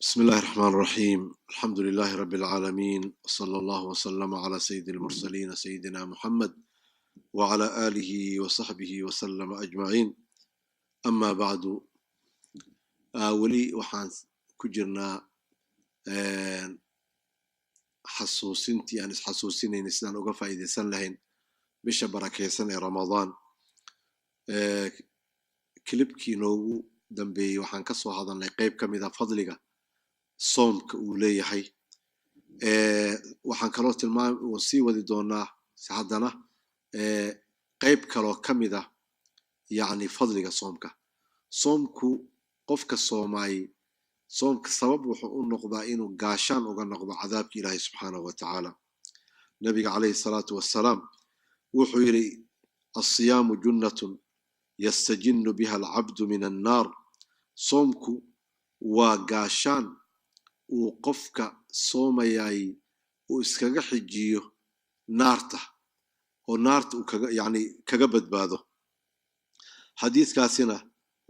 بسم الله الرحمن الرحيم. الحمد لله رب العالمين، وصلى الله وسلم على سيد المرسلين سيدنا محمد وعلى آله وصحبه وسلم أجمعين. أما بعد، ولي وحان كجرنا حسوسنتي أنس حسوسيني نسنان وقفا إذا سن لهين بش بركة سنة رمضان. كليبكي نوغو دنبي وحان كسو هذا نقيب كميدا فضلك soomka uu leeyahay waxaan kaloo tilmaam sii wadi doonaa haddana qayb kaloo kamid ah yani fadliga soomku qofka soomay soomka sabab wuxuu u noqdaa inuu gaashaan uga noqdo cadaabka ilaahay subxaanahu wa tacaala. nabiga calayhi salaatu wassalaam wuxuu yidhi الصيام جنة يستجن بها العبد من النار. soomku waa gaashaan uu qofka soomayay uu iskaga xijiyo naarta oo naarta uu kaga badbaado. xadiiskaasina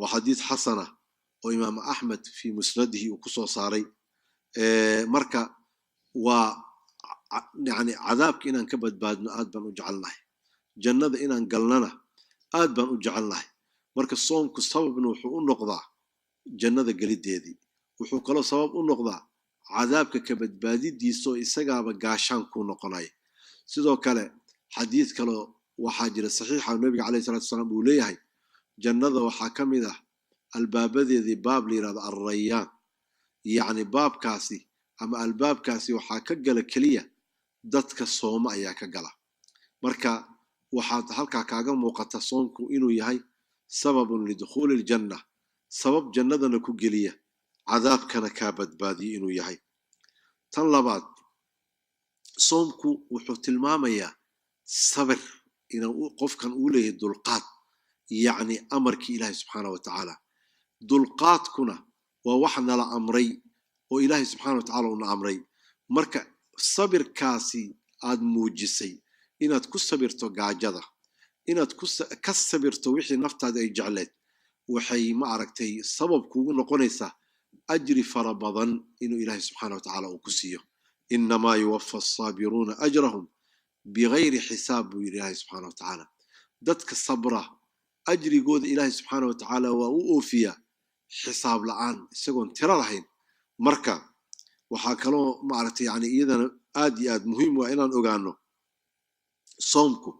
waa xadiis xasana oo imaam axmed fi musnadihi uu kusoo saaray. marka waa cadaabka inaan ka badbaadno aad baan u jecelnahay, jannada inaan galnana aad baan u jecelnahay. marka soomku sababna wuxuu u noqdaa jannada gelideedii, wuxuu kaloo sabab u noqdaa cadaabka ka badbaadidiisa oo isagaaba gaashaan kuu noqonaya. sidoo kale xadiis kaloo waxaa jira saxiixa nabiga calayhi salaatu wasalaam uu leeyahay jannada waxaa ka mid ah albaabadeedii baab la yidhahdo alrayaan, yacni baabkaasi ama albaabkaasi waxaa ka gala keliya dadka sooma ayaa ka gala. marka waxaad halkaa kaaga muuqata soomku inuu yahay sababun lidukhuuli aljanna, sabab jannadana ku geliya cadaabkana kaa badbaadiyo inuu yahay. tan labaad, soomku wuxuu tilmaamayaa sabir inuu qofkan uu leeyahay dulqaad, yacni amarkii ilaahay subxaana wa tacaala. dulqaadkuna waa wax nala amray oo ilaahay subxaana wa tacaala una amray. marka sabirkaasi aad muujisay inaad ku sabirto gaajada, inaad ka sabirto wixii naftaada ay jecleed, waxay ma aragtay sabab kuugu noqonaysaa ajri fara badan inuu ilaahay subxaana wa tacaala uu ku siiyo. inamaa yuwafa asaabiruuna ajrahum bigayri xisaab buu yidhi ilaahay subxaana wa tacaala. dadka sabra ajrigooda ilaahay subxaana wa tacaala waa u oofiyaa xisaab la-aan isagoon tiro lahayn. marka waxaa kaloo ma aragtay yani iyadana aad iyo aad muhiim waa inaan ogaano soomku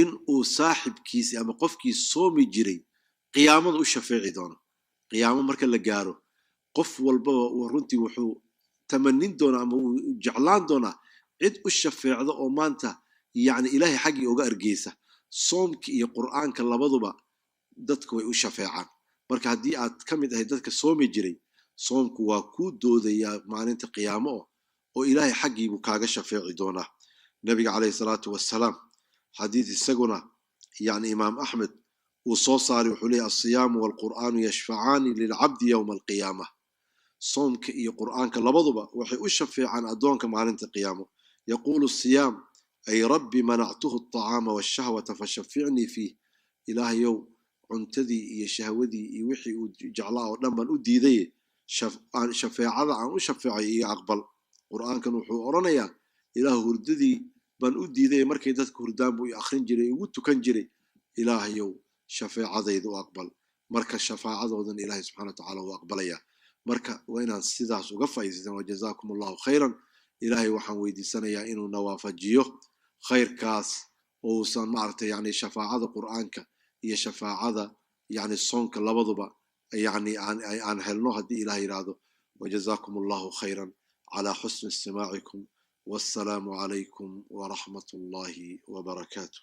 in uu saaxibkiisi ama qofkii soomi jiray qiyaamada u shafeeci doono. qiyaamo marka la gaaro qof walbaba uu runtii wuxuu tamanin doonaa ama uu jeclaan doonaa cid u shafeecdo oo maanta yani ilaahay xaggii uga argeysa. soomka iyo qur'aanka labaduba dadka way u shafeecaan. marka haddii aad ka mid ahay dadka soomi jiray, soomku waa kuu doodayaa maalinta qiyaamo oo ilaahay xaggiibuu kaaga shafeeci doonaa. nabiga calayhi salaatu wassalaam xadiis isaguna yani imaam axmed uu soo saaray wuxuu leeyahy alsiyaamu waalqur'aanu yashfacaani lilcabdi yowma alqiyaama. soomka iyo qur'aanka labaduba waxay u shafeecaan addoonka maalinta qiyaamo. yaquulu siyaam ay rabbi manactuhu alطacaama washahwata fashaficnii fiih. ilaahayow cuntadii iyo shahwadii iyo wixii uu jeclaa oo dhan baan u diidaye shafeecada aan u shafeecay iyo aqbal. qur'aankan wuxuu odhanayaa ilaahu hurdadii baan u diiday, markay dadka hurdaan buu i akhrin jiray, ugu tukan jiray. ilaahayow shafeecadayda u aqbal. marka shafaacadoodan ilaahay subxana wa tacaala uu aqbalayaa. marka waa inaan sidaas uga faa'iidaysan. wajazaakum allahu khayran. ilaahay waxaan weydiisanayaa inuu nawaafajiyo khayrkaas oo uusan maaragtay yani shafaacada qur'aanka iyo shafaacada yani soonka labaduba yani aan helno haddii ilaah yidhaahdo. wajazaakum allahu khayran calaa xusni istimaacikum. والسلام عليكم ورحمة الله وبركاته.